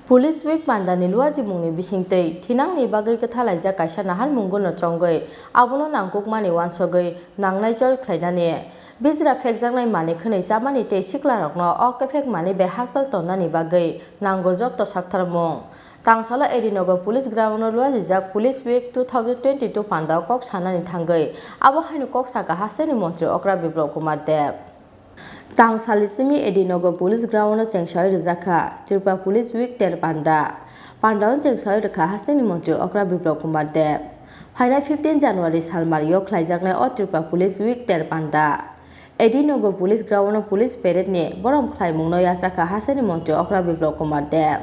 Police Week Pandani Luajimuni Bishingte, Tinang ni Bagai Khlaijakha Nagarmungo no Chongai, Abono Nangkuk Mani Wansogai, Nangnaichal Khlaidani, Bizra Fekjangnai Mani Khonai Jamani Te Siklarokno Okfek Mani Be Haksal Tonani Bagai, Nangojok to Saktarmong. Tangsalo Edinogo Police Ground Luajijak Police Week 2022 Panda Kok Sanani Thangai, Abo Hainu Kok Saka Hasteni Mantri Okra Biplop Kumar Deb. Tangsalisimi Edinogo Police Ground Chengsoi Khlaijakha, Tripura Police Week Ter Panda. Pandaon Chengsoi Rekha Hasteni Mantri Okra Biplop Kumar Deb. Haina 15 January Salmario Khlaijakha o Tripura Police Week Ter Panda. Edinogo Police Ground Police Parade ni Borom Khlaimungno Yachakha Hasteni Mantri Okra Biplop Kumar Deb.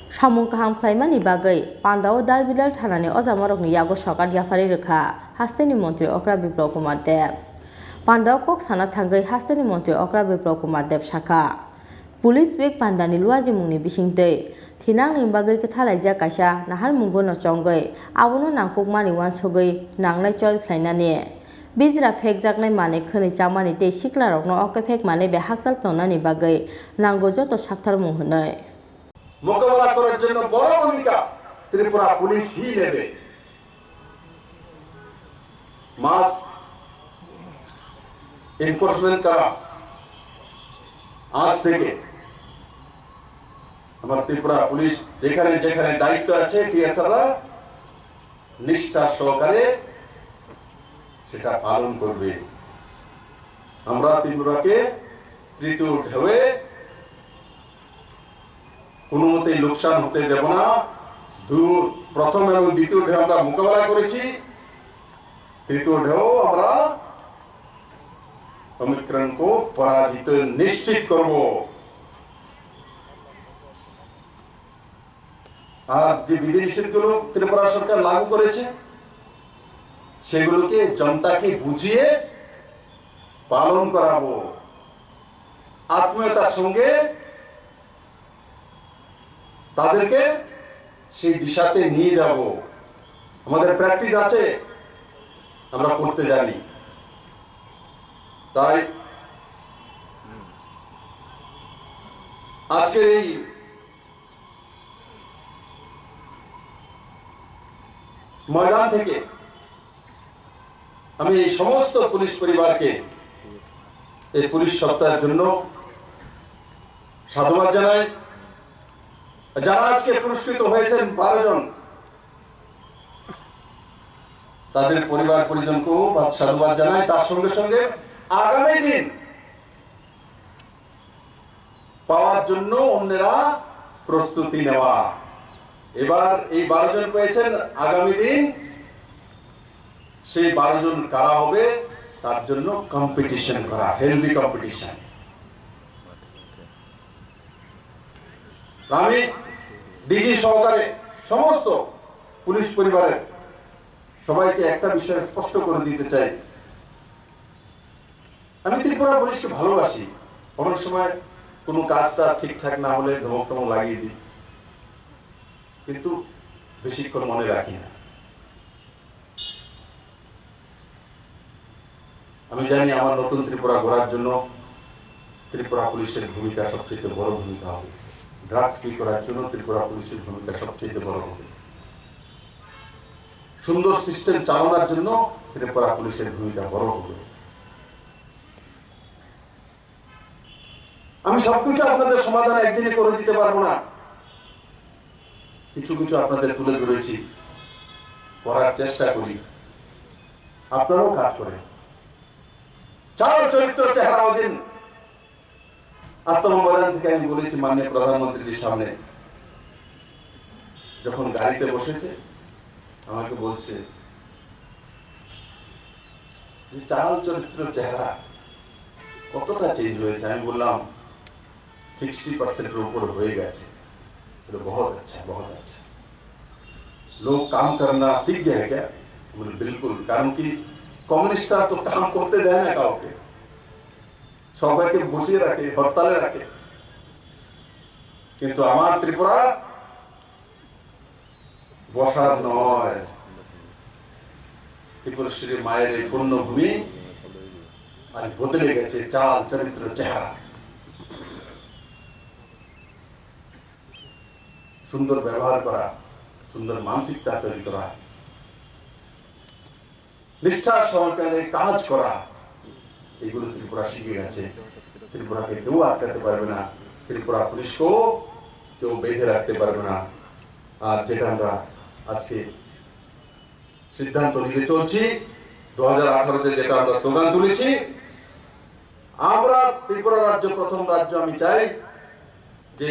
Samung kaham khlaimani bagai Pandao Dalbilal thanani ojamarokni yago sokar yafari rekha Hasteni Mantri Okra Biplop Kumar Deb. Pandao kok sana thangai Hasteni Mantri Okra Biplop Kumar Deb Shaka. Police Week Pandani luajimungni bisingtei Tinang ni bagai Khlaijakha Nagarmungo no chongai abono nangkuk mani wansogai nangnaichal khlainani. Bizra fekjaknai mani khonai chamani tei siklarokno okfek mani be haksal tonani bagai nango joto saktarmung hwnai. মোকাবেলা করার জন্য বড় ভূমিকা ত্রিপুরা পুলিশই নেবে। মাস enforcement করা আজ থেকে আমার ত্রিপুরা পুলিশ যেখানে যেখানে দায়িত্ব আছে টিএসআররা নিষ্ঠা সহকারে সেটা পালন করবে। আমরা ত্রিপুরাকে তৃতীয় ঢেউয়ে কোনো মতেই লোকসান হতে দেব না। প্রথম এবং দ্বিতীয় ঢেউ আমরা মোকাবেলা করেছি, তৃতীয় ঢেউ আমরা ওমিক্রনকে পরাজিত নিশ্চিত করব। আর যে বিধিনিষেধগুলো ত্রিপুরা সরকার লাগু করেছে সেগুলোকে জনতাকে বুঝিয়ে পালন করাবো, আত্মীয়তার সঙ্গে তাদেরকে সেই দিশাতে নিয়ে যাব। আমাদের প্র্যাকটিস আছে, আমরা করতে জানি। তাই আজকের এই ময়দান থেকে আমি এই সমস্ত পুলিশ পরিবারকে এই পুলিশ সপ্তাহের জন্য সাধুবাদ জানাই। যারা আজকে পুরস্কৃত হয়েছেন 12 জন, তাদের পরিবার পরিজনকেও সাধুবাদ জানাই। তার সঙ্গে সঙ্গে আগামী দিন পাওয়ার জন্য অন্যরা প্রস্তুতি নেওয়া। এবার এই 12 জন পেয়েছেন, আগামী দিন সেই 12 জন কারা হবে তার জন্য কম্পিটিশন করা, হেলদি কম্পিটিশন। আমি ডিজি সহকারে সমস্ত পুলিশ পরিবারের সবাইকে একটা বিষয় স্পষ্ট করে দিতে চাই। আমি ত্রিপুরা পুলিশকে ভালোবাসি। অনেক সময় কোনো কাজটা ঠিকঠাক না হলে ধমক টমক লাগিয়ে দিই, কিন্তু বেশিক্ষণ মনে রাখি না। আমি জানি আমার নতুন ত্রিপুরা গড়ার জন্য ত্রিপুরা পুলিশের ভূমিকা সবচেয়ে বড় ভূমিকা হবে। ড্রাগস ফ্রি করার জন্য ত্রিপুরা পুলিশের ভূমিকা সবচেয়ে বড় হবে। সুন্দর সিস্টেম চালানোর জন্য ত্রিপুরা পুলিশের ভূমিকা বড় হবে। আমি সবকিছু আপনাদের সমাধান একদিনে করে দিতে পারবো না, কিছু কিছু আপনাদের তুলে ধরেছি, করার চেষ্টা করি। আপনারাও কাজ করেন। চাল চরিত্র চেহারা দিন। আত্মমর্যাদা থেকে আমি বলেছি মাননীয় প্রধানমন্ত্রীর সামনে, যখন গাড়িতে বসেছে আমাকে বলছে যে চাল চরিত্র চেহারা কতটা চেঞ্জ হয়েছে। আমি বললাম 60% ऊपर হয়ে গেছে। तो बहुत अच्छा, बहुत अच्छा। लोग काम करना सीख गए हैं क्या? बोले बिल्कुल, कारण कि कम्युनिस्टরা তো কাম করতে দেয় না কাউকে, সবাইকে বসিয়ে রাখে, হরতালে রাখে। কিন্তু আমার ত্রিপুরা বসার নয়। ত্রিপুরেশ্বরী মায়ের এই পুণ্যভূমি আজ বদলে গেছে চাল চরিত্র চেহারা। সুন্দর ব্যবহার করা, সুন্দর মানসিকতা তৈরি করা, নিষ্ঠার সহকারে কাজ করা, এগুলো ত্রিপুরা শিখে গেছে। ত্রিপুরাকে কেউ আটকাতে পারবে না, ত্রিপুরা পুলিশকেও কেউ বেঁধে রাখতে পারবে না। আর যেটা আমরা আজকে সিদ্ধান্ত নিয়ে চলছি, 2018-তে যেটা আমরা স্লোগান তুলেছি, আমরা ত্রিপুরা রাজ্য প্রথম রাজ্য, আমি চাই যে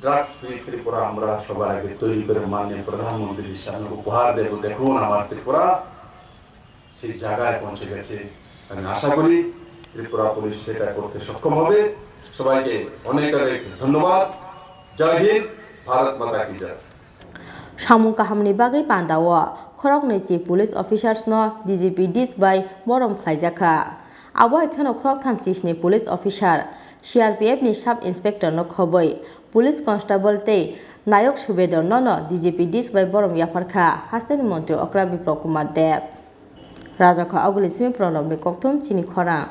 ড্রাগস ফ্রি ত্রিপুরা আমরা সবার আগে তৈরি করে মাননীয় প্রধানমন্ত্রীর সামনে উপহার দেব। দেখুন আমার ত্রিপুরা সেই জায়গায় পৌঁছে গেছে। আমি আশা করি ত্রিপুরা পুলিশ সেটা করতে সক্ষম হবে। সবাইকে অনেক অনেক ধন্যবাদ। জয় হিন্দ, ভারত মাতা কি জয়। সামুং কাহামনি bagui pandawo khorok ni chief police officers no DGP dis by borom Khlaijakha abo ekhano khorok tham chief ni police officer CRPF ni sub inspector no khoboi police constable tei nayok subedar no DGP dis by borom yafarkha Hasteni Mantri Okra Biprok Kumar Dev Rajakha Aguli Simi Pranab ni kokthum CHINI KHORANG